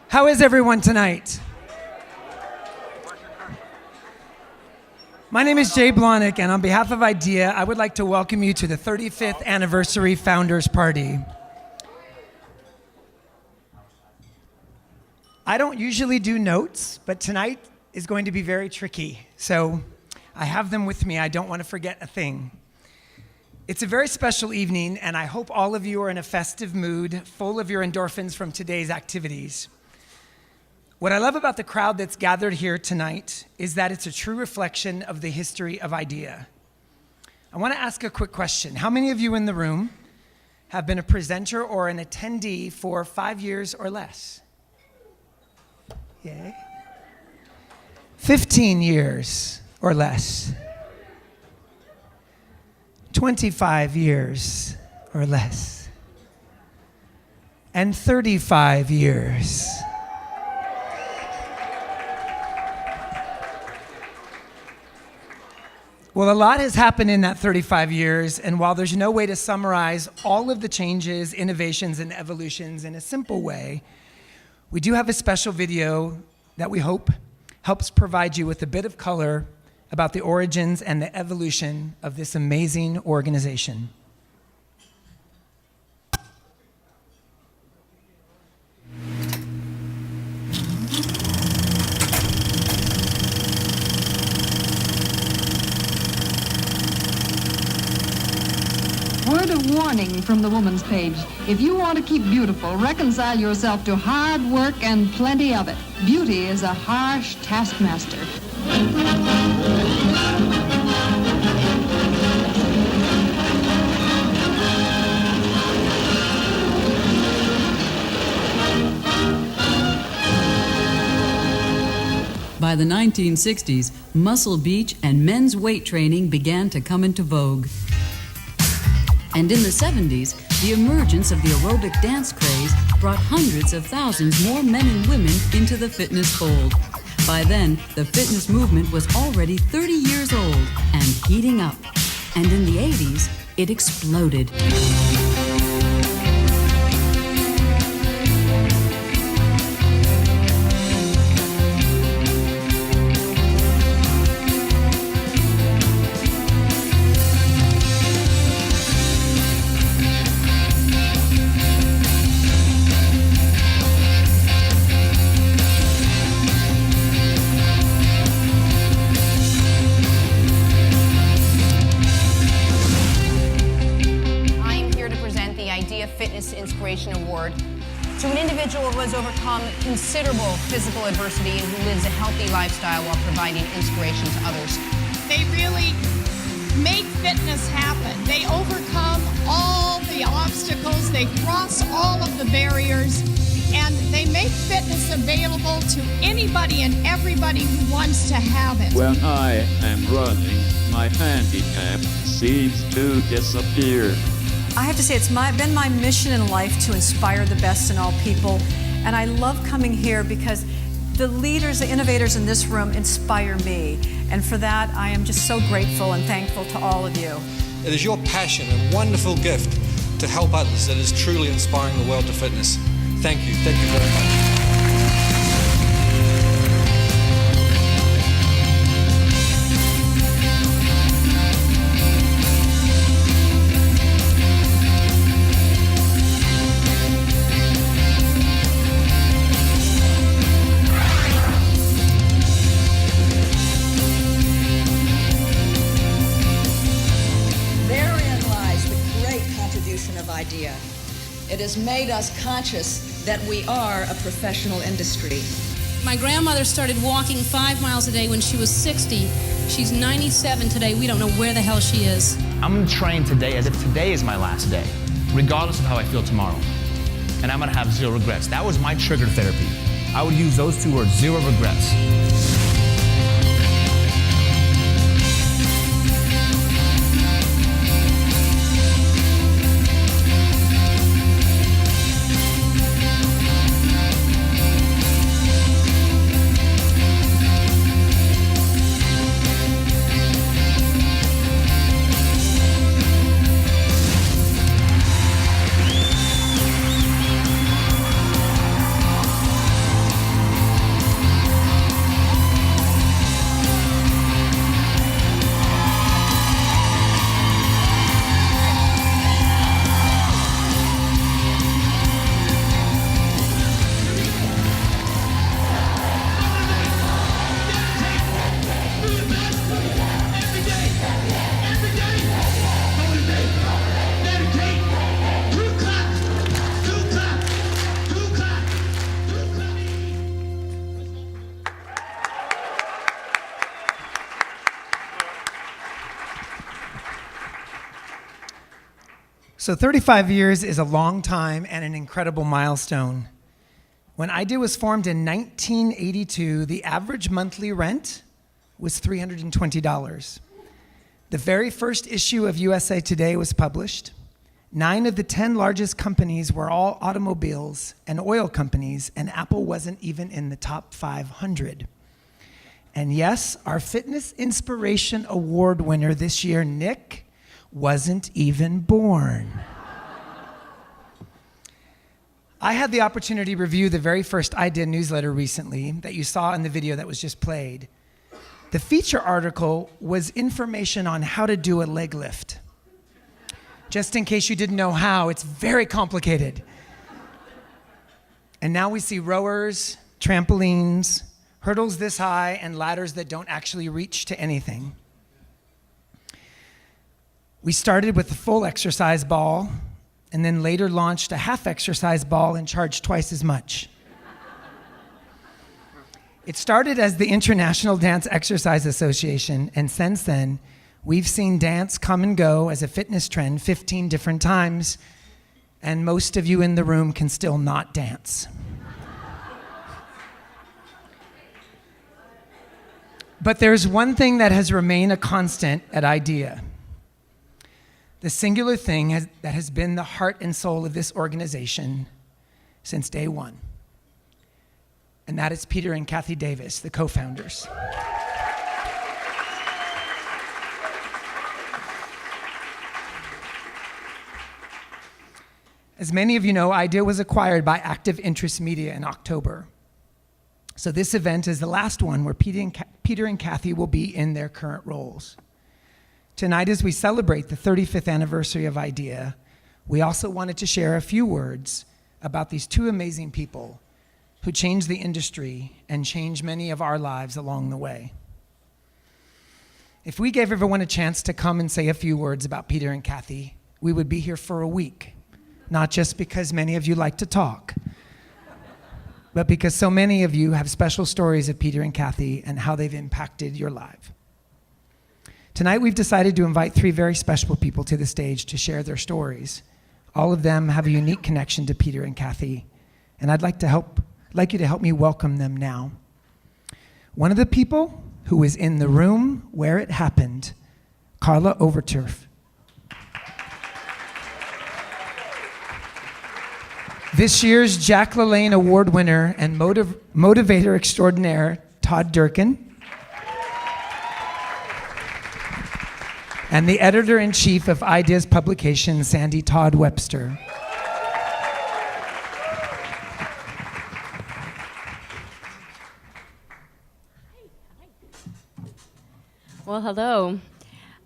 How is everyone tonight? My name is Jay Blahnik, and on behalf of IDEA, I would like to welcome you to the 35th Anniversary Founders Party. I don't usually do notes, but tonight is going to be very tricky, so I have them with me. I don't want to forget a thing. It's a very special evening, and I hope all of you are in a festive mood, full of your endorphins from today's activities. What I love about the crowd that's gathered here tonight is that it's a true reflection of the history of IDEA. I want to ask a quick question. How many of you in the room have been a presenter or an attendee for 5 years or less? Yay. 15 years or less. 25 years or less. And 35 years. Well, a lot has happened in that 35 years, and while there's no way to summarize all of the changes, innovations, and evolutions in a simple way, we do have a special video that we hope helps provide you with a bit of color about the origins and the evolution of this amazing organization. Word of warning from the woman's page. If you want to keep beautiful, reconcile yourself to hard work and plenty of it. Beauty is a harsh taskmaster. By the 1960s, Muscle Beach and men's weight training began to come into vogue. And in the 70s, the emergence of the aerobic dance craze brought hundreds of thousands more men and women into the fitness fold. By then, the fitness movement was already 30 years old and heating up. And in the 80s, it exploded. Award to an individual who has overcome considerable physical adversity and who lives a healthy lifestyle while providing inspiration to others. They really make fitness happen. They overcome all the obstacles, they cross all of the barriers, and they make fitness available to anybody and everybody who wants to have it. When I am running, my handicap seems to disappear. I have to say, it's been my mission in life to inspire the best in all people, and I love coming here because the leaders, the innovators in this room inspire me, and for that I am just so grateful and thankful to all of you. It is your passion and wonderful gift to help others that is truly inspiring the world to fitness. Thank you very much. IDEA. It has made us conscious that we are a professional industry. My grandmother started walking 5 miles a day when she was 60. She's 97 today. We don't know where the hell she is. I'm going to train today as if today is my last day, regardless of how I feel tomorrow. And I'm going to have zero regrets. That was my trigger therapy. I would use those two words, zero regrets. So 35 years is a long time and an incredible milestone. When IDEA was formed in 1982, the average monthly rent was $320. The very first issue of USA Today was published. 9 of the 10 largest companies were all automobiles and oil companies, and Apple wasn't even in the top 500. And yes, our Fitness Inspiration Award winner this year, Nick, wasn't even born. I had the opportunity to review the very first IDEA newsletter recently that you saw in the video that was just played. The feature article was information on how to do a leg lift. Just in case you didn't know how, it's very complicated. And now we see rowers, trampolines, hurdles this high, and ladders that don't actually reach to anything. We started with a full exercise ball, and then later launched a half exercise ball and charged twice as much. It started as the International Dance Exercise Association, and since then, we've seen dance come and go as a fitness trend 15 different times, and most of you in the room can still not dance. But there's one thing that has remained a constant at IDEA. The singular thing that has been the heart and soul of this organization since day one. And that is Peter and Kathy Davis, the co-founders. As many of you know, IDEA was acquired by Active Interest Media in October. So this event is the last one where Peter and Kathy will be in their current roles. Tonight, as we celebrate the 35th anniversary of IDEA, we also wanted to share a few words about these two amazing people who changed the industry and changed many of our lives along the way. If we gave everyone a chance to come and say a few words about Peter and Kathy, we would be here for a week, not just because many of you like to talk, but because so many of you have special stories of Peter and Kathy and how they've impacted your life. Tonight, we've decided to invite 3 very special people to the stage to share their stories. All of them have a unique connection to Peter and Kathy, and I'd like you to help me welcome them now. One of the people who was in the room where it happened, Carla Overturf. This year's Jack LaLanne Award winner and motivator extraordinaire, Todd Durkin. And the editor-in-chief of IDEA's publication, Sandy Todd Webster. Well, hello.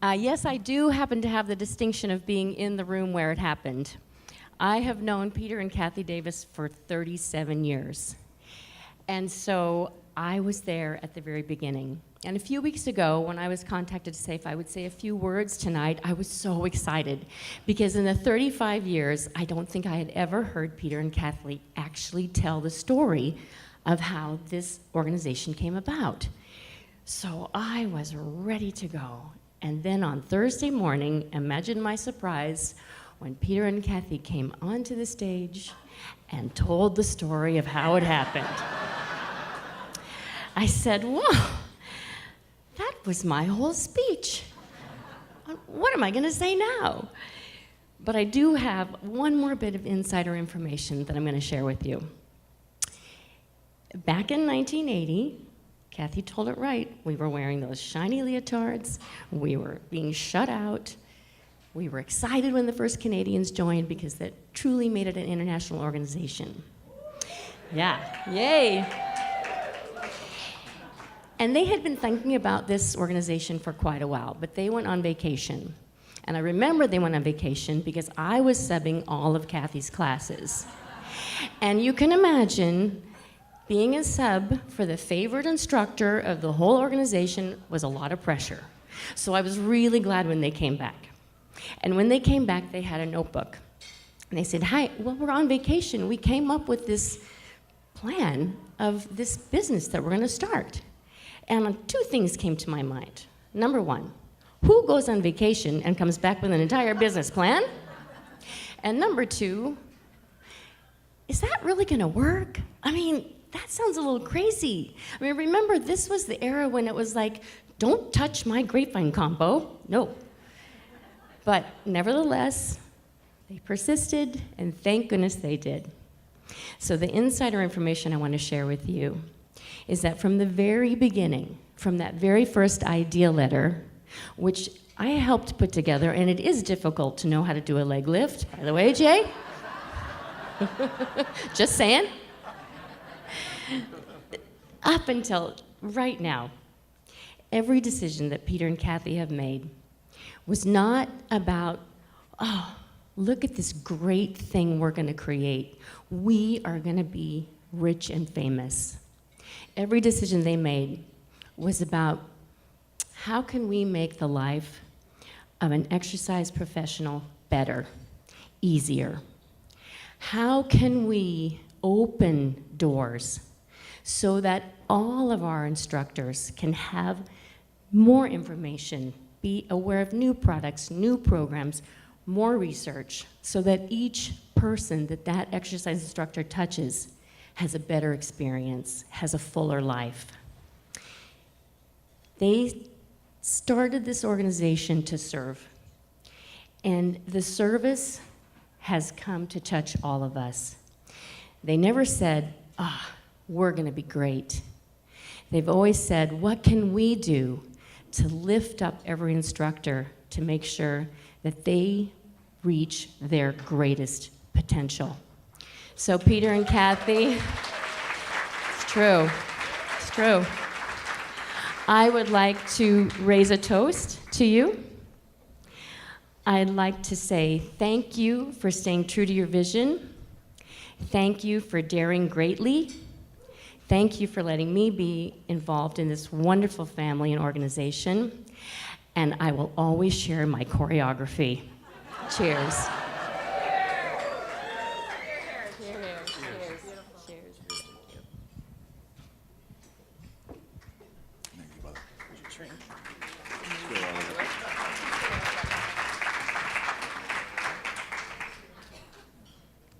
Yes, I do happen to have the distinction of being in the room where it happened. I have known Peter and Kathy Davis for 37 years. And so I was there at the very beginning. And a few weeks ago, when I was contacted to say if I would say a few words tonight, I was so excited. Because in the 35 years, I don't think I had ever heard Peter and Kathy actually tell the story of how this organization came about. So I was ready to go. And then on Thursday morning, imagine my surprise when Peter and Kathy came onto the stage and told the story of how it happened. I said, whoa, that was my whole speech. What am I going to say now? But I do have one more bit of insider information that I'm going to share with you. Back in 1980, Kathy told it right. We were wearing those shiny leotards. We were being shut out. We were excited when the first Canadians joined because that truly made it an international organization. Yeah, yay. And they had been thinking about this organization for quite a while, but they went on vacation. And I remember they went on vacation because I was subbing all of Kathy's classes. And you can imagine being a sub for the favorite instructor of the whole organization was a lot of pressure. So I was really glad when they came back. And when they came back, they had a notebook. And they said, hi, well, we're on vacation. We came up with this plan of this business that we're going to start. And 2 things came to my mind. Number 1, who goes on vacation and comes back with an entire business plan? And number two, is that really going to work? I mean, that sounds a little crazy. I mean, remember, this was the era when it was like, don't touch my grapevine combo. No. But nevertheless, they persisted, and thank goodness they did. So the insider information I want to share with you is that from the very beginning, from that very first idea letter, which I helped put together, and it is difficult to know how to do a leg lift, by the way, Jay. Just saying. Up until right now, every decision that Peter and Kathy have made was not about, oh, look at this great thing we're going to create. We are going to be rich and famous. Every decision they made was about how can we make the life of an exercise professional better, easier? How can we open doors so that all of our instructors can have more information, be aware of new products, new programs, more research, so that each person that exercise instructor touches has a better experience, has a fuller life. They started this organization to serve, and the service has come to touch all of us. They never said, we're going to be great. They've always said, what can we do to lift up every instructor to make sure that they reach their greatest potential? So Peter and Kathy, it's true, it's true. I would like to raise a toast to you. I'd like to say thank you for staying true to your vision. Thank you for daring greatly. Thank you for letting me be involved in this wonderful family and organization. And I will always share my choreography. Cheers.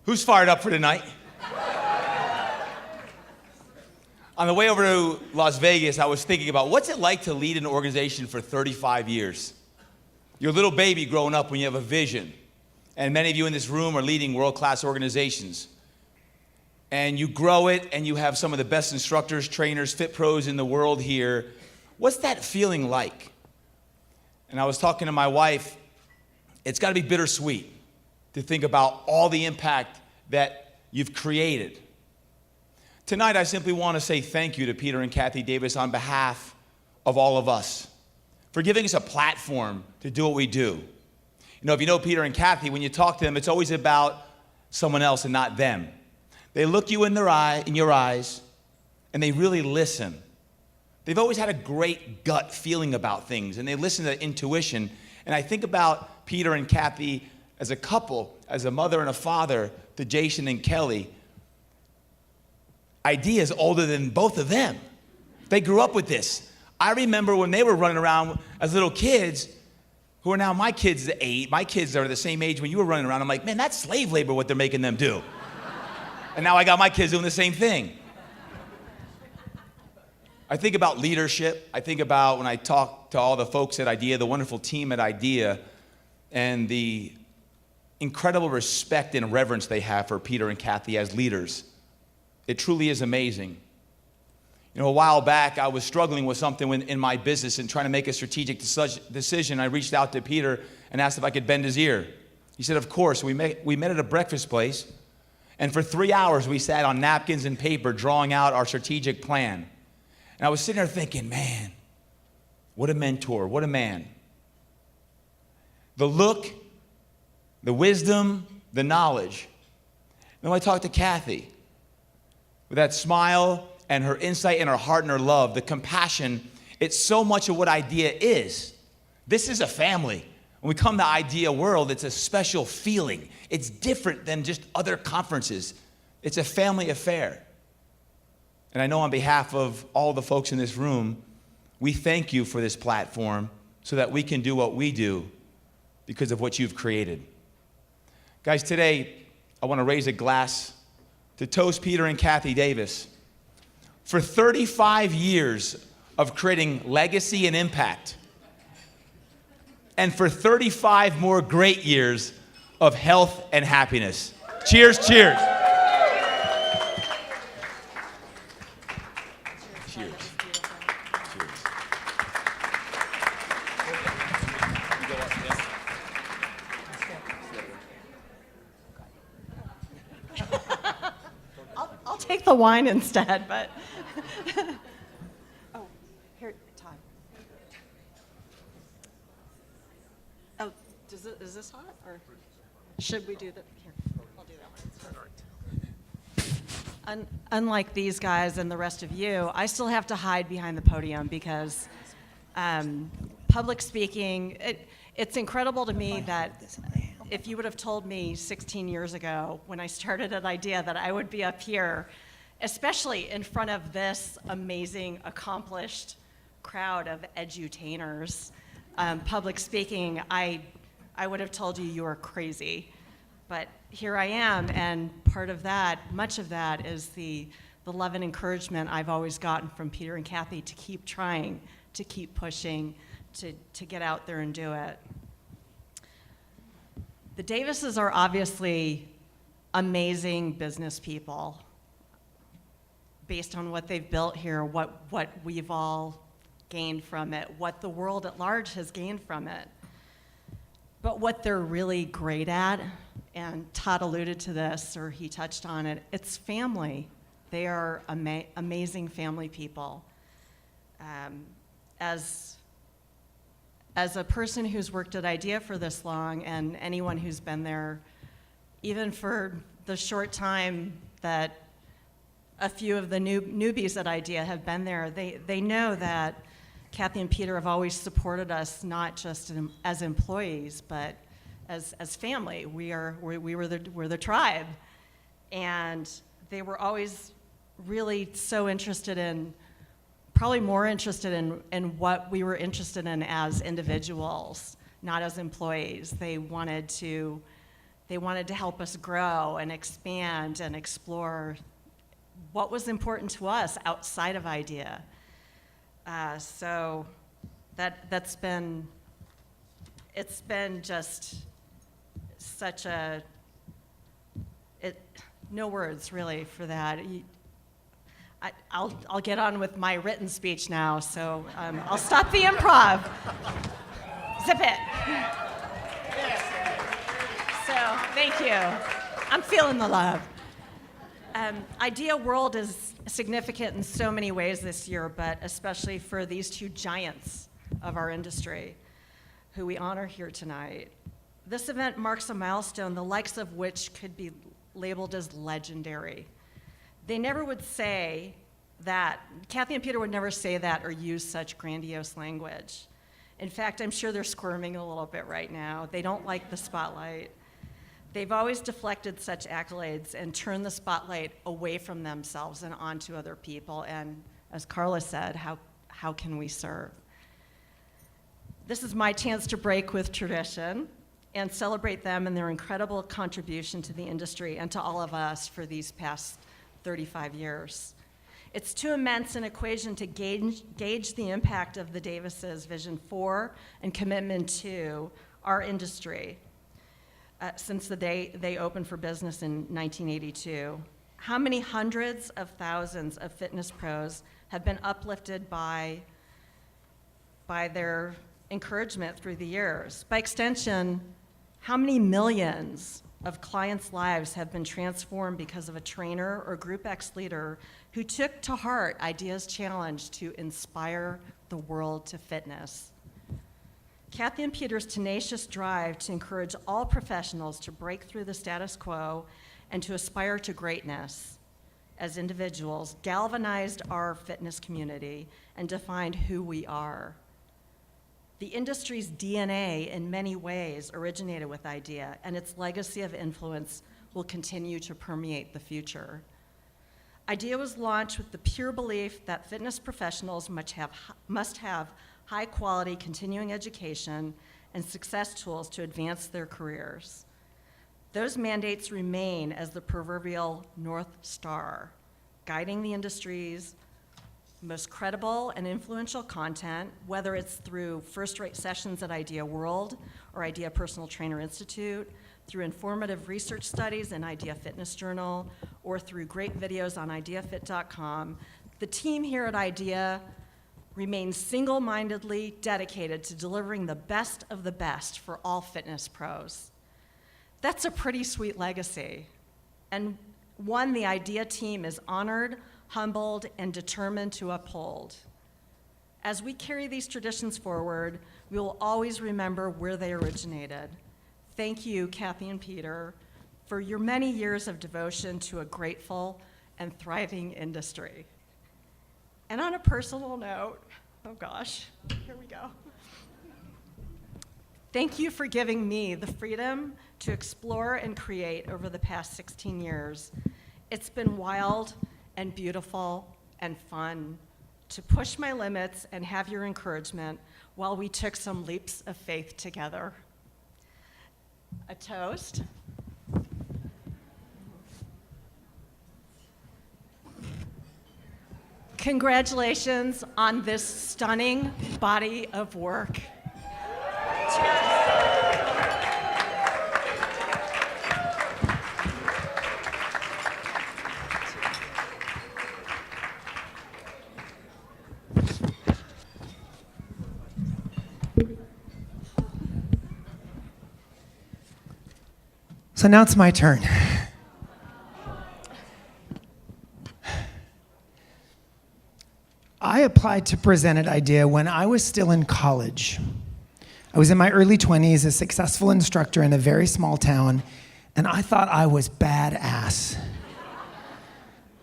Who's fired up for tonight? On the way over to Las Vegas, I was thinking about what's it like to lead an organization for 35 years? You're a little baby growing up when you have a vision. And many of you in this room are leading world-class organizations. And you grow it, and you have some of the best instructors, trainers, fit pros in the world here. What's that feeling like? And I was talking to my wife, it's got to be bittersweet to think about all the impact that you've created. Tonight, I simply want to say thank you to Peter and Kathy Davis on behalf of all of us for giving us a platform to do what we do. You know, if you know Peter and Kathy, when you talk to them, it's always about someone else and not them. They look you in your eyes, and they really listen. They've always had a great gut feeling about things, and they listen to intuition. And I think about Peter and Kathy as a couple, as a mother and a father to Jason and Kelly. IDEA is older than both of them. They grew up with this. I remember when they were running around as little kids, who are now my kids' age. My kids are the same age when you were running around. I'm like, man, that's slave labor what they're making them do. And now I got my kids doing the same thing. I think about leadership. I think about when I talk to all the folks at IDEA, the wonderful team at IDEA, and the incredible respect and reverence they have for Peter and Kathy as leaders. It truly is amazing. You know, a while back, I was struggling with something in my business and trying to make a strategic decision. I reached out to Peter and asked if I could bend his ear. He said, of course. We met at a breakfast place, and for 3 hours, we sat on napkins and paper drawing out our strategic plan. And I was sitting there thinking, man, what a mentor, what a man. The look, the wisdom, the knowledge. And then I talked to Kathy with that smile and her insight and her heart and her love, the compassion. It's so much of what IDEA is. This is a family. When we come to IDEA World, it's a special feeling. It's different than just other conferences. It's a family affair. And I know on behalf of all the folks in this room, we thank you for this platform so that we can do what we do because of what you've created. Guys, today I want to raise a glass to toast Peter and Kathy Davis for 35 years of creating legacy and impact, and for 35 more great years of health and happiness. Cheers, cheers. Cheers. I'll take the wine instead, but. Oh, here, Todd. Oh, is this hot, or should we do that? Here, I'll do that one. Unlike these guys and the rest of you, I still have to hide behind the podium because public speaking, it's incredible to me that if you would have told me 16 years ago when I started at IDEA that I would be up here, especially in front of this amazing, accomplished crowd of edutainers, public speaking, I would have told you you were crazy. But here I am, and part of that, much of that, is the love and encouragement I've always gotten from Peter and Kathy to keep trying, to keep pushing, to get out there and do it. The Davises are obviously amazing business people based on what they've built here, what we've all gained from it, what the world at large has gained from it. But what they're really great at, and Todd alluded to this, or he touched on it, it's family. They are amazing family people. As a person who's worked at IDEA for this long, and anyone who's been there, even for the short time that a few of the newbies at IDEA have been there, they know that Kathy and Peter have always supported us, not just as employees, but as family. We're the tribe, and they were always really so interested in, probably more interested in what we were interested in as individuals, not as employees. They wanted to help us grow and expand and explore what was important to us outside of IDEA. So it's been just such no words really for that. I'll get on with my written speech now, so I'll stop the improv. Zip it. So, thank you. I'm feeling the love. IDEA World is significant in so many ways this year, but especially for these two giants of our industry who we honor here tonight. This event marks a milestone, the likes of which could be labeled as legendary. They never would say that, Kathy and Peter would never say that or use such grandiose language. In fact, I'm sure they're squirming a little bit right now. They don't like the spotlight. They've always deflected such accolades and turned the spotlight away from themselves and onto other people. And as Carla said, how can we serve? This is my chance to break with tradition and celebrate them and their incredible contribution to the industry and to all of us for these past 35 years. It's too immense an equation to gauge the impact of the Davises' vision for and commitment to our industry since the day they opened for business in 1982. How many hundreds of thousands of fitness pros have been uplifted by their encouragement through the years? By extension, how many millions of clients' lives have been transformed because of a trainer or Group X leader who took to heart IDEA's challenge to inspire the world to fitness? Kathy and Peter's tenacious drive to encourage all professionals to break through the status quo and to aspire to greatness as individuals galvanized our fitness community and defined who we are. The industry's DNA in many ways originated with IDEA, and its legacy of influence will continue to permeate the future. IDEA was launched with the pure belief that fitness professionals must have high-quality continuing education and success tools to advance their careers. Those mandates remain as the proverbial North Star, guiding the industry's most credible and influential content, whether it's through first-rate sessions at Idea World or Idea Personal Trainer Institute, through informative research studies in Idea Fitness Journal, or through great videos on IDEAfit.com. The team here at Idea remains single-mindedly dedicated to delivering the best of the best for all fitness pros. That's a pretty sweet legacy, and one the Idea team is honored, humbled, and determined to uphold. As we carry these traditions forward, we will always remember where they originated. Thank you, Kathy and Peter, for your many years of devotion to a grateful and thriving industry. And on a personal note, oh gosh, here we go. Thank you for giving me the freedom to explore and create over the past 16 years. It's been wild and beautiful and fun to push my limits and have your encouragement while we took some leaps of faith together. A toast. Congratulations on this stunning body of work. So now it's my turn. I applied to present at IDEA when I was still in college. I was in my early 20s, a successful instructor in a very small town, and I thought I was badass.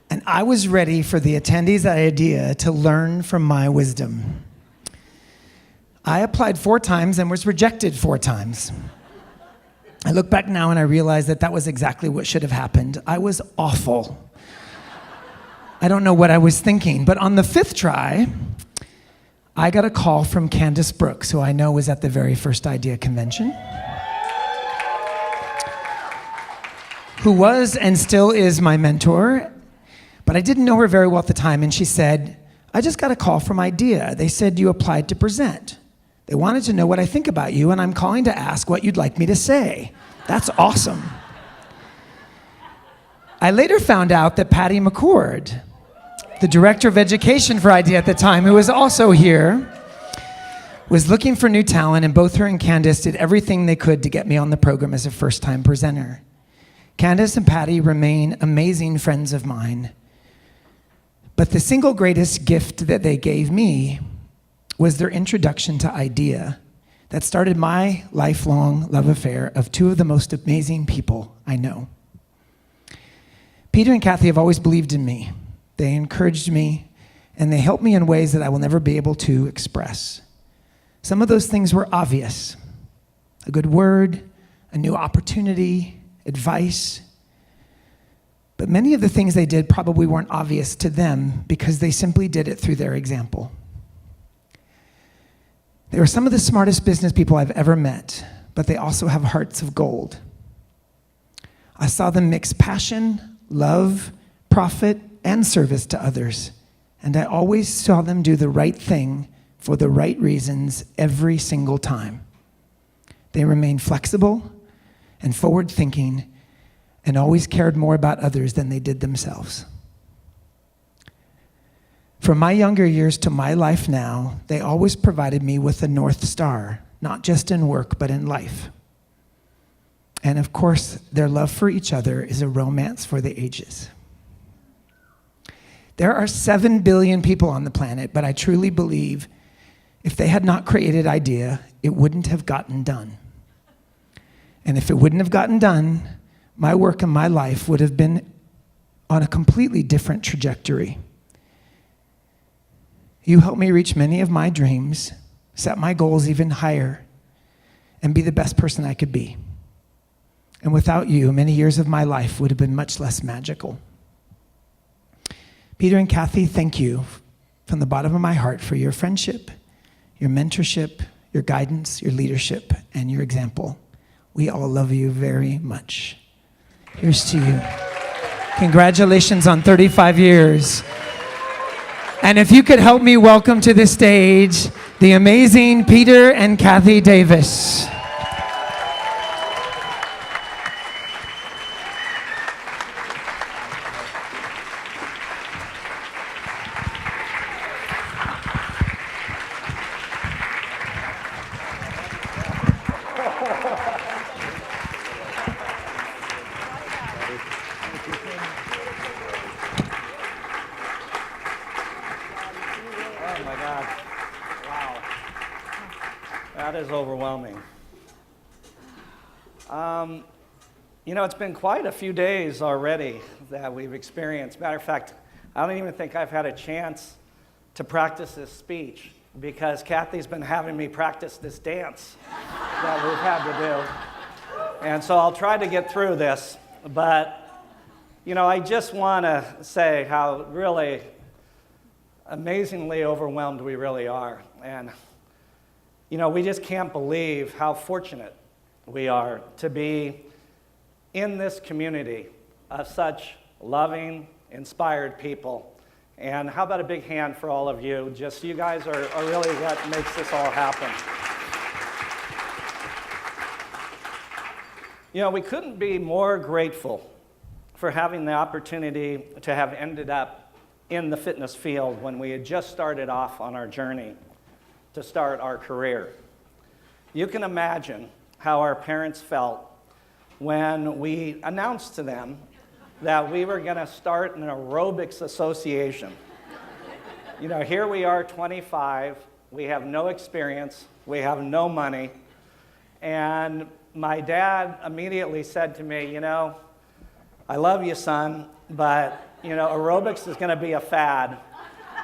And I was ready for the attendees at IDEA to learn from my wisdom. I applied 4 times and was rejected 4 times. I look back now and I realize that that was exactly what should have happened. I was awful. I don't know what I was thinking, but on the 5th try, I got a call from Candace Brooks, who I know was at the very first IDEA convention, who was and still is my mentor, but I didn't know her very well at the time, and she said, I just got a call from IDEA. They said you applied to present. They wanted to know what I think about you, and I'm calling to ask what you'd like me to say. That's awesome. I later found out that Patty McCord, the director of education for IDEA at the time, who was also here, was looking for new talent, and both her and Candace did everything they could to get me on the program as a first-time presenter. Candace and Patty remain amazing friends of mine, but the single greatest gift that they gave me was their introduction to IDEA that started my lifelong love affair of 2 of the most amazing people I know. Peter and Kathy have always believed in me. They encouraged me, and they helped me in ways that I will never be able to express. Some of those things were obvious. A good word, a new opportunity, advice. But many of the things they did probably weren't obvious to them because they simply did it through their example. They were some of the smartest business people I've ever met, but they also have hearts of gold. I saw them mix passion, love, profit, and service to others, and I always saw them do the right thing for the right reasons every single time. They remained flexible and forward-thinking and always cared more about others than they did themselves. From my younger years to my life now, they always provided me with a North Star, not just in work, but in life. And of course, their love for each other is a romance for the ages. There are 7 billion people on the planet, but I truly believe if they had not created IDEA, it wouldn't have gotten done. And if it wouldn't have gotten done, my work and my life would have been on a completely different trajectory. You helped me reach many of my dreams, set my goals even higher, and be the best person I could be. And without you, many years of my life would have been much less magical. Peter and Kathy, thank you from the bottom of my heart for your friendship, your mentorship, your guidance, your leadership, and your example. We all love you very much. Here's to you. Congratulations on 35 years. And if you could help me welcome to the stage the amazing Peter and Kathy Davis. Oh my God. Wow. That is overwhelming. You know, it's been quite a few days already that we've experienced. Matter of fact, I don't even think I've had a chance to practice this speech because Kathy's been having me practice this dance that we've had to do. And so I'll try to get through this, but, you know, I just want to say how really amazingly overwhelmed we really are. And, you know, we just can't believe how fortunate we are to be in this community of such loving, inspired people. And how about a big hand for all of you? Just you guys are really what makes this all happen. You know, we couldn't be more grateful for having the opportunity to have ended up in the fitness field when we had just started off on our journey to start our career. You can imagine how our parents felt when we announced to them that we were going to start an aerobics association. You know, here we are, 25, we have no experience, we have no money, and my dad immediately said to me, you know, I love you, son, but, you know, aerobics is going to be a fad.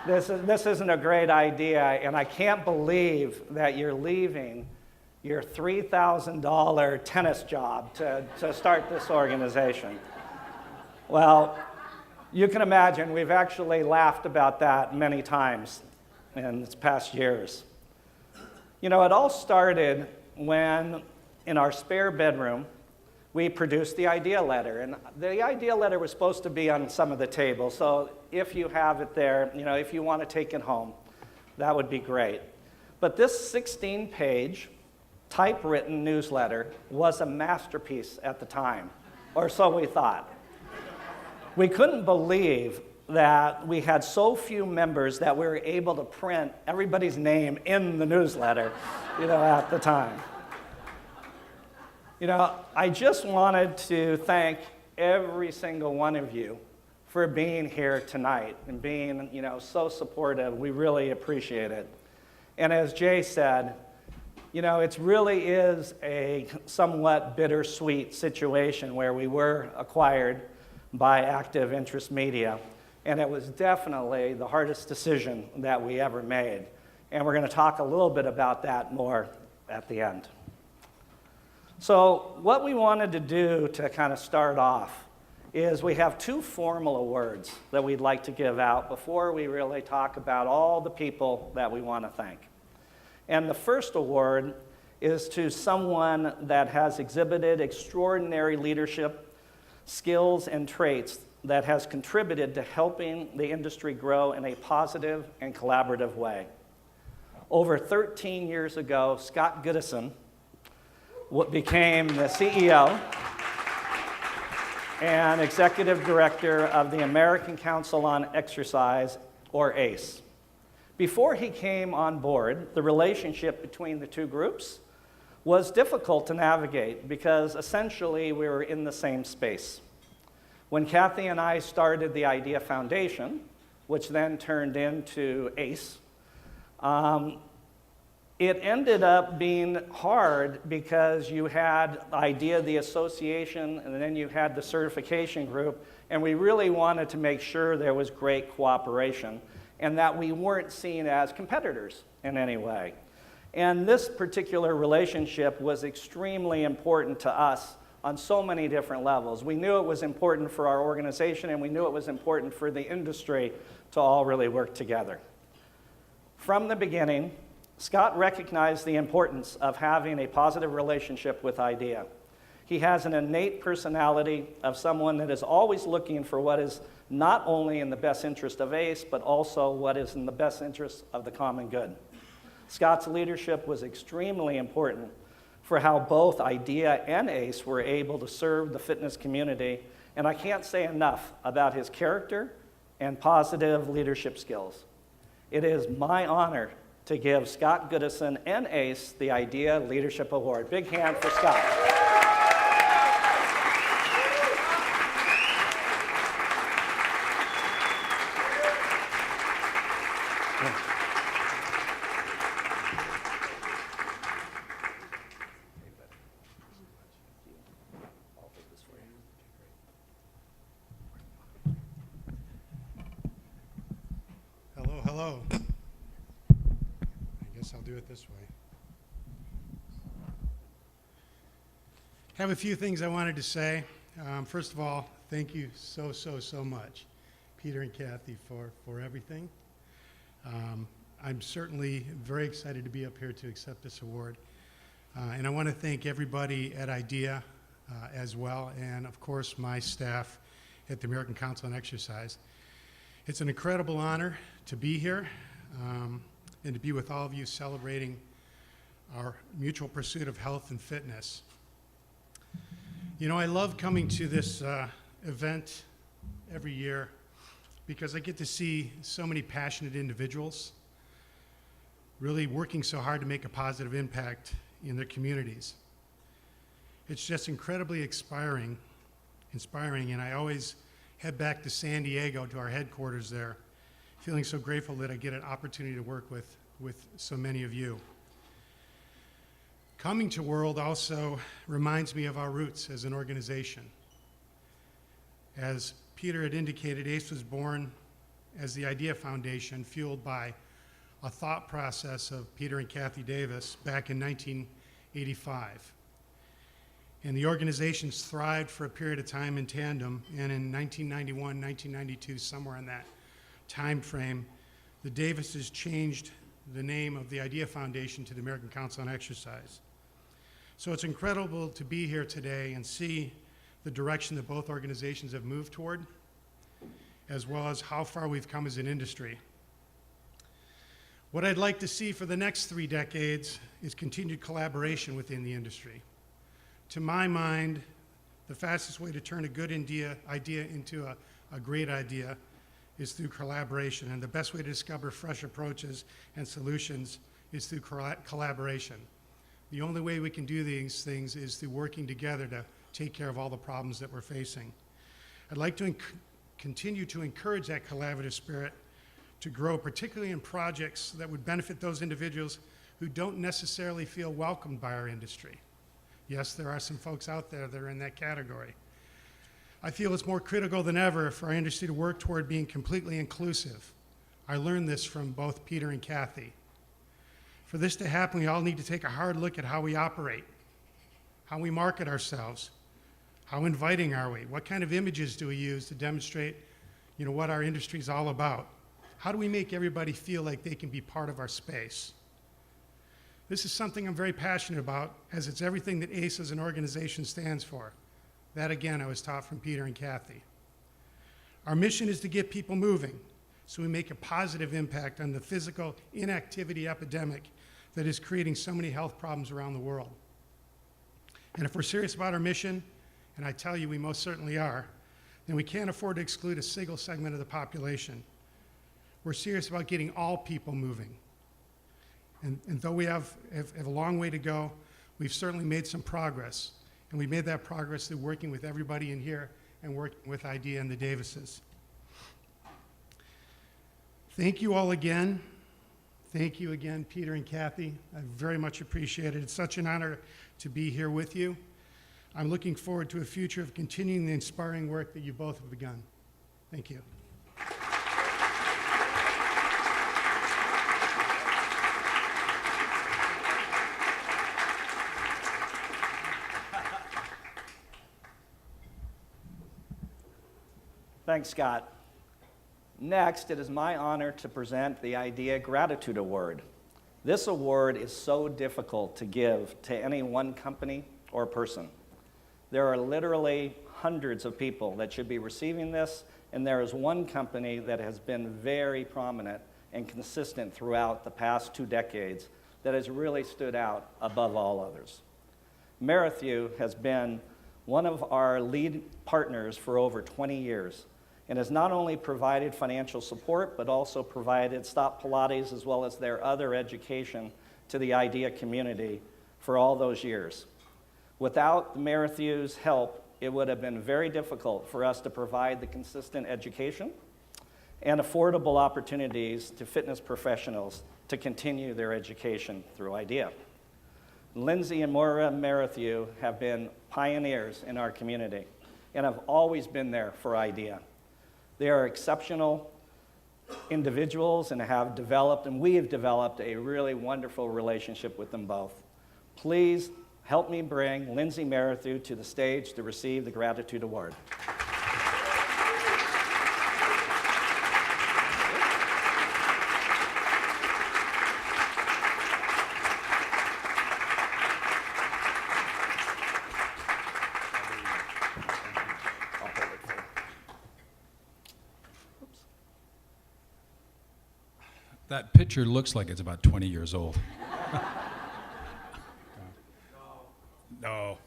This isn't a great idea, and I can't believe that you're leaving your $3,000 tennis job to start this organization. Well, you can imagine we've actually laughed about that many times in these past years. You know, it all started when, in our spare bedroom, we produced the idea letter. And the idea letter was supposed to be on some of the tables, so if you have it there, you know, if you want to take it home, that would be great. But this 16-page typewritten newsletter was a masterpiece at the time, or so we thought. We couldn't believe that we had so few members that we were able to print everybody's name in the newsletter, you know, at the time. You know, I just wanted to thank every single one of you for being here tonight and being, you know, so supportive. We really appreciate it. And as Jay said, you know, it really is a somewhat bittersweet situation where we were acquired by Active Interest Media, and it was definitely the hardest decision that we ever made. And we're going to talk a little bit about that more at the end. So what we wanted to do to kind of start off is we have two formal awards that we'd like to give out before we really talk about all the people that we want to thank. And the first award is to someone that has exhibited extraordinary leadership, skills, and traits that has contributed to helping the industry grow in a positive and collaborative way. Over 13 years ago, Scott Goodison became the CEO and Executive Director of the American Council on Exercise, or ACE. Before he came on board, the relationship between the two groups was difficult to navigate because essentially we were in the same space. When Kathy and I started the IDEA Foundation, which then turned into ACE, it ended up being hard because you had IDEA, the association, and then you had the certification group, and we really wanted to make sure there was great cooperation and that we weren't seen as competitors in any way. And this particular relationship was extremely important to us on so many different levels. We knew it was important for our organization, and we knew it was important for the industry to all really work together. From the beginning, Scott recognized the importance of having a positive relationship with IDEA. He has an innate personality of someone that is always looking for what is not only in the best interest of ACE, but also what is in the best interest of the common good. Scott's leadership was extremely important for how both IDEA and ACE were able to serve the fitness community, and I can't say enough about his character and positive leadership skills. It is my honor to give Scott Goodison and ACE the IDEA Leadership Award. Big hand for Scott. Hello, hello. I guess I'll do it this way. Have a few things I wanted to say. First of all, thank you so much, Peter and Kathy, for everything. I'm certainly very excited to be up here to accept this award. And I want to thank everybody at IDEA as well, and of course my staff at the American Council on Exercise. It's an incredible honor to be here and to be with all of you celebrating our mutual pursuit of health and fitness. You know, I love coming to this event every year because I get to see so many passionate individuals really working so hard to make a positive impact in their communities. It's just incredibly inspiring, and I always head back to San Diego to our headquarters there, feeling so grateful that I get an opportunity to work with so many of you. Coming to World also reminds me of our roots as an organization. As Peter had indicated, ACE was born as the IDEA Foundation, fueled by a thought process of Peter and Kathy Davis back in 1985. And the organizations thrived for a period of time in tandem, and in 1991, 1992, somewhere in that time frame, the Davises changed the name of the IDEA Foundation to the American Council on Exercise. So it's incredible to be here today and see the direction that both organizations have moved toward, as well as how far we've come as an industry. What I'd like to see for the next 3 decades is continued collaboration within the industry. To my mind, the fastest way to turn a good idea into a great idea is through collaboration, and the best way to discover fresh approaches and solutions is through collaboration. The only way we can do these things is through working together to take care of all the problems that we're facing. I'd like to continue to encourage that collaborative spirit to grow, particularly in projects that would benefit those individuals who don't necessarily feel welcomed by our industry. Yes, there are some folks out there that are in that category. I feel it's more critical than ever for our industry to work toward being completely inclusive. I learned this from both Peter and Kathy. For this to happen, we all need to take a hard look at how we operate, how we market ourselves, how inviting are we, what kind of images do we use to demonstrate, what our industry is all about. How do we make everybody feel like they can be part of our space? This is something I'm very passionate about, as it's everything that ACE as an organization stands for. That, again, I was taught from Peter and Kathy. Our mission is to get people moving so we make a positive impact on the physical inactivity epidemic that is creating so many health problems around the world. And if we're serious about our mission, and I tell you we most certainly are, then we can't afford to exclude a single segment of the population. We're serious about getting all people moving. And though we have a long way to go, we've certainly made some progress. And we made that progress through working with everybody in here and working with IDEA and the Davises. Thank you all again. Thank you again, Peter and Kathy. I very much appreciate it. It's such an honor to be here with you. I'm looking forward to a future of continuing the inspiring work that you both have begun. Thank you. Thanks, Scott. Next, it is my honor to present the IDEA Gratitude Award. This award is so difficult to give to any one company or person. There are literally hundreds of people that should be receiving this, and there is one company that has been very prominent and consistent throughout the past 2 decades that has really stood out above all others. Marathew has been one of our lead partners for over 20 years and has not only provided financial support, but also provided Stop Pilates as well as their other education to the IDEA community for all those years. Without the Marathew's help, it would have been very difficult for us to provide the consistent education and affordable opportunities to fitness professionals to continue their education through IDEA. Lindsay and Moira Marathew have been pioneers in our community and have always been there for IDEA. They are exceptional individuals and we have developed a really wonderful relationship with them both. Please help me bring Lindsay Marathew to the stage to receive the Gratitude Award. That picture looks like it's about 20 years old. No.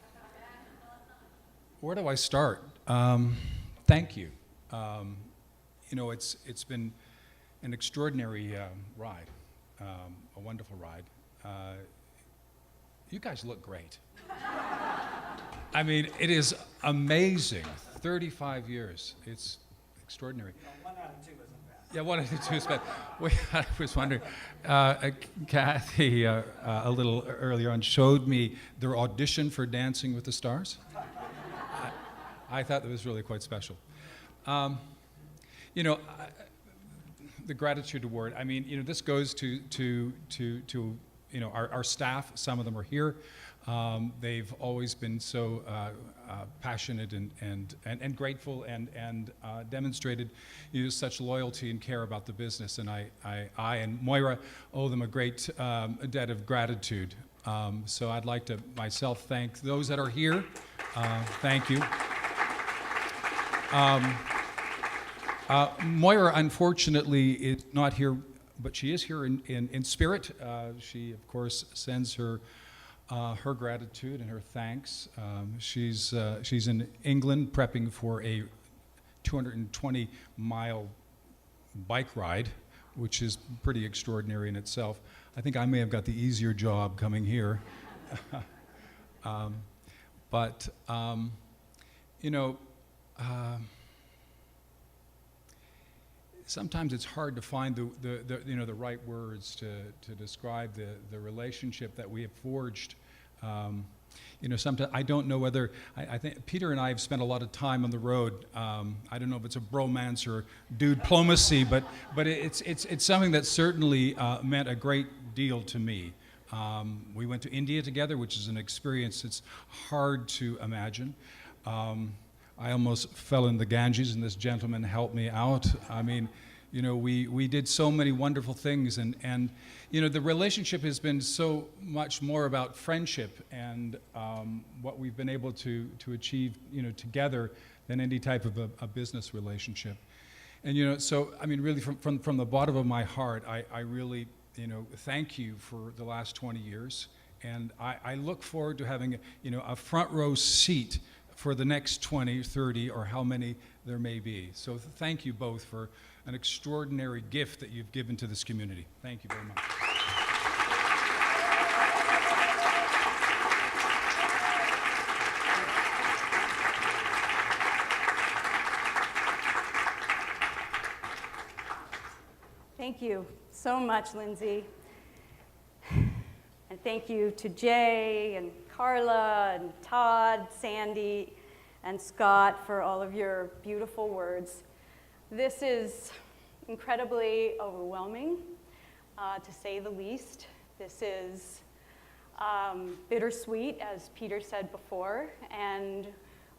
Where do I start? Thank you. You know, it's been an extraordinary ride, a wonderful ride. You guys look great. I mean, it is amazing. 35 years. It's extraordinary. One out of two isn't bad. Yeah, 1 out of 2 is bad. I was wondering, Kathy, a little earlier on, showed me their audition for Dancing with the Stars. I thought that was really quite special. You know, the Gratitude Award, I mean, you know, this goes to you know, our staff. Some of them are here. They've always been so passionate and grateful and demonstrated, you know, such loyalty and care about the business. And I and Moira owe them a great debt of gratitude. So I'd like to myself thank those that are here. Thank you. Moira, unfortunately, is not here, but she is here in spirit. She, of course, sends her gratitude and her thanks. She's in England prepping for a 220-mile bike ride, which is pretty extraordinary in itself. I think I may have got the easier job coming here. But you know, sometimes it's hard to find the you know, the right words to describe the relationship that we have forged. You know, sometimes I don't know whether I think Peter and I have spent a lot of time on the road. I don't know if it's a bromance or dude-plomacy, but it's something that certainly meant a great deal to me. We went to India together, which is an experience that's hard to imagine. I almost fell in the Ganges, and this gentleman helped me out. I mean, you know, we did so many wonderful things, and you know, the relationship has been so much more about friendship and what we've been able to achieve, you know, together than any type of a business relationship. And you know, so I mean, really, from the bottom of my heart, I really, you know, thank you for the last 20 years, and I look forward to having, you know, a front row seat for the next 20, 30, or how many there may be. So thank you both for an extraordinary gift that you've given to this community. Thank you very much. Thank you so much, Lindsay. And thank you to Jay and Carla and Todd, Sandy, and Scott for all of your beautiful words. This is incredibly overwhelming, to say the least. This is bittersweet, as Peter said before, and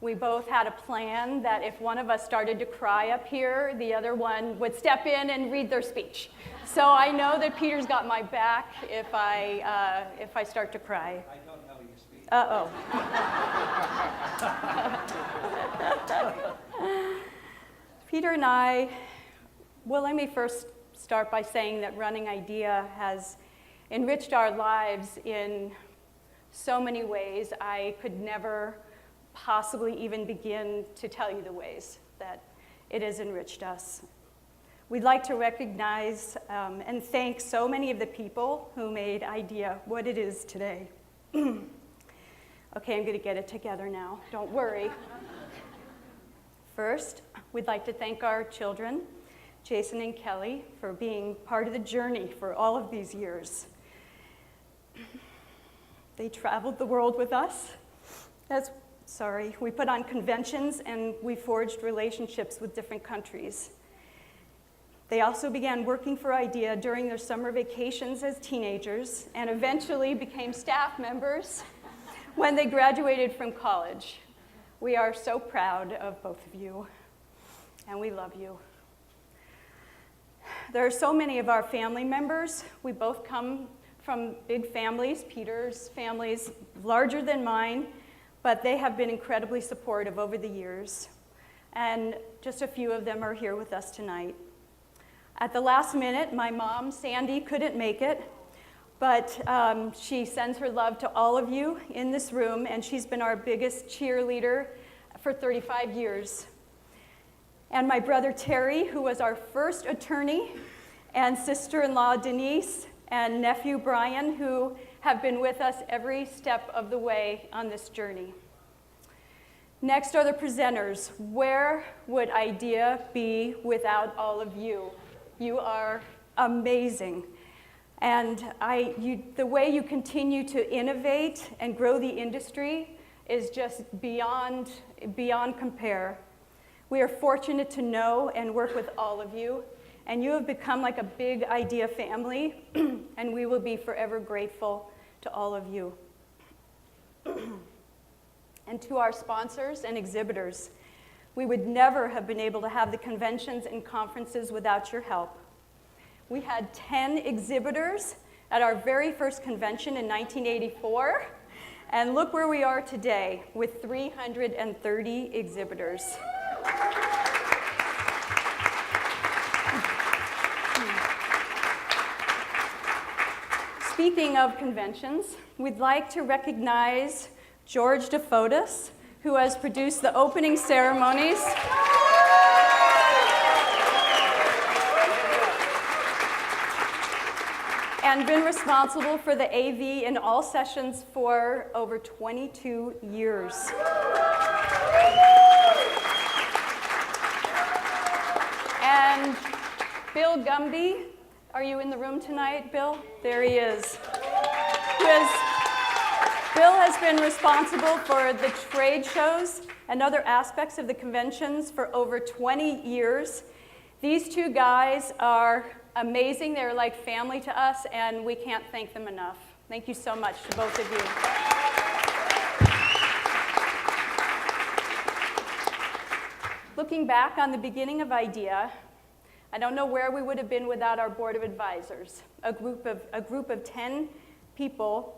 we both had a plan that if one of us started to cry up here, the other one would step in and read their speech. So I know that Peter's got my back if I start to cry. I don't know your speech. Uh-oh. Peter and I, well, let me first start by saying that running IDEA has enriched our lives in so many ways. I could never possibly even begin to tell you the ways that it has enriched us. We'd like to recognize and thank so many of the people who made IDEA what it is today. Okay, I'm going to get it together now. Don't worry. First, we'd like to thank our children, Jason and Kelly, for being part of the journey for all of these years. They traveled the world with us. We put on conventions and we forged relationships with different countries. They also began working for IDEA during their summer vacations as teenagers and eventually became staff members when they graduated from college. We are so proud of both of you, and we love you. There are so many of our family members. We both come from big families. Peter's family is larger than mine, but they have been incredibly supportive over the years. And just a few of them are here with us tonight. At the last minute, my mom, Sandy, couldn't make it, but she sends her love to all of you in this room, and she's been our biggest cheerleader for 35 years. And my brother Terry, who was our first attorney, and sister-in-law Denise, and nephew Brian, who have been with us every step of the way on this journey. Next are the presenters. Where would IDEA be without all of you? You are amazing. And the way you continue to innovate and grow the industry is just beyond compare. We are fortunate to know and work with all of you, and you have become like a big IDEA family, and we will be forever grateful to all of you. And to our sponsors and exhibitors, we would never have been able to have the conventions and conferences without your help. We had 10 exhibitors at our very first convention in 1984, and look where we are today with 330 exhibitors. Speaking of conventions, we'd like to recognize George DeFotis, who has produced the opening ceremonies. And been responsible for the AV in all sessions for over 22 years. And Bill Gumby, are you in the room tonight, Bill? There he is. Bill has been responsible for the trade shows and other aspects of the conventions for over 20 years. These two guys are amazing. They're like family to us, and we can't thank them enough. Thank you so much to both of you. Looking back on the beginning of IDEA, I don't know where we would have been without our board of advisors, a group of 10 people,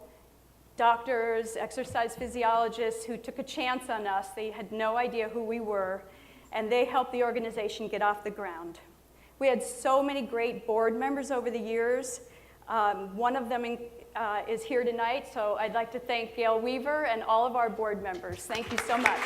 doctors, exercise physiologists who took a chance on us. They had no idea who we were, and they helped the organization get off the ground. We had so many great board members over the years. One of them is here tonight, so I'd like to thank Gail Weaver and all of our board members. Thank you so much.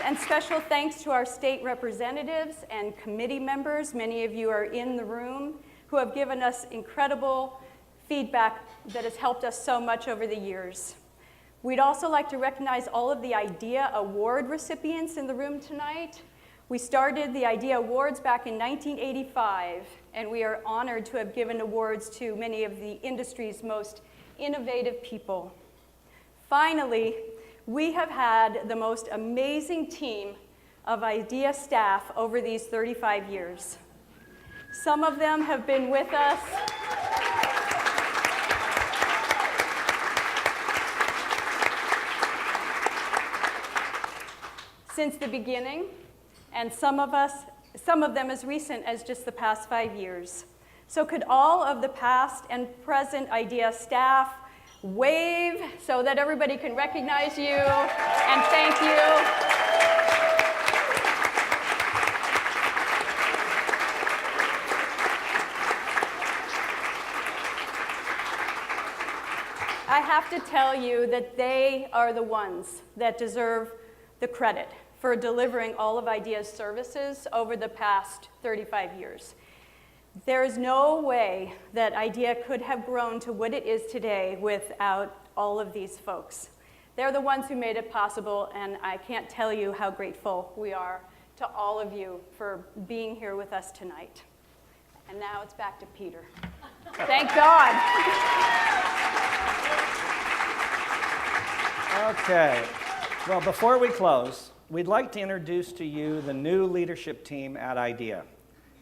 And special thanks to our state representatives and committee members. Many of you are in the room who have given us incredible feedback that has helped us so much over the years. We'd also like to recognize all of the IDEA Award recipients in the room tonight. We started the IDEA Awards back in 1985, and we are honored to have given awards to many of the industry's most innovative people. Finally, we have had the most amazing team of IDEA staff over these 35 years. Some of them have been with us since the beginning, and some of them as recent as just the past 5 years. So could all of the past and present IDEA staff wave so that everybody can recognize you and thank you? I have to tell you that they are the ones that deserve the credit for delivering all of IDEA's services over the past 35 years. There is no way that IDEA could have grown to what it is today without all of these folks. They're the ones who made it possible, and I can't tell you how grateful we are to all of you for being here with us tonight. And now it's back to Peter. Thank God. Okay. Well, before we close, we'd like to introduce to you the new leadership team at IDEA.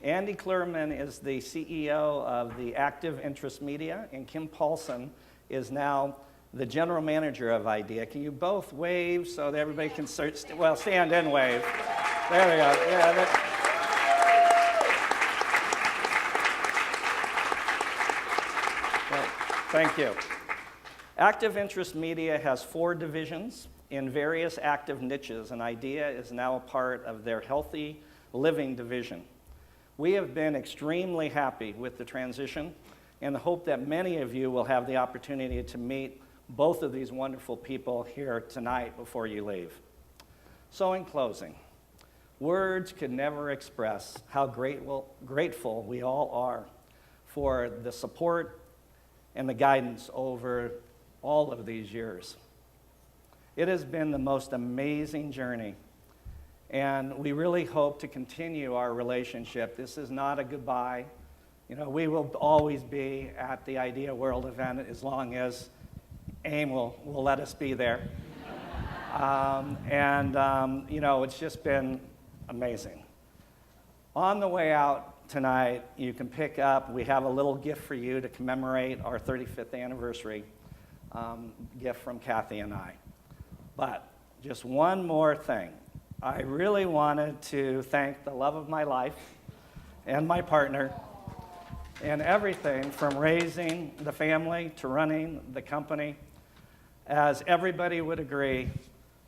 Andy Klurman is the CEO of the Active Interest Media, and Kim Paulson is now the general manager of IDEA. Can you both wave so that everybody can stand and wave. There we go. Yeah, thank you. Active Interest Media has 4 divisions in various active niches, and IDEA is now a part of their Healthy Living division. We have been extremely happy with the transition and hope that many of you will have the opportunity to meet both of these wonderful people here tonight before you leave. So in closing, words could never express how grateful we all are for the support and the guidance over all of these years. It has been the most amazing journey, and we really hope to continue our relationship. This is not a goodbye. You know, we will always be at the IDEA World event as long as AIM will let us be there. You know, it's just been amazing. On the way out tonight, you can pick up, we have a little gift for you to commemorate our 35th anniversary, gift from Kathy and I. But just one more thing. I really wanted to thank the love of my life and my partner and everything from raising the family to running the company. As everybody would agree,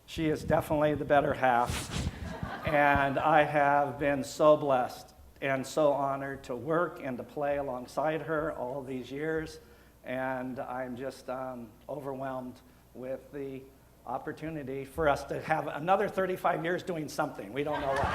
she is definitely the better half. And I have been so blessed and so honored to work and to play alongside her all these years. And I'm just overwhelmed with the opportunity for us to have another 35 years doing something. We don't know what.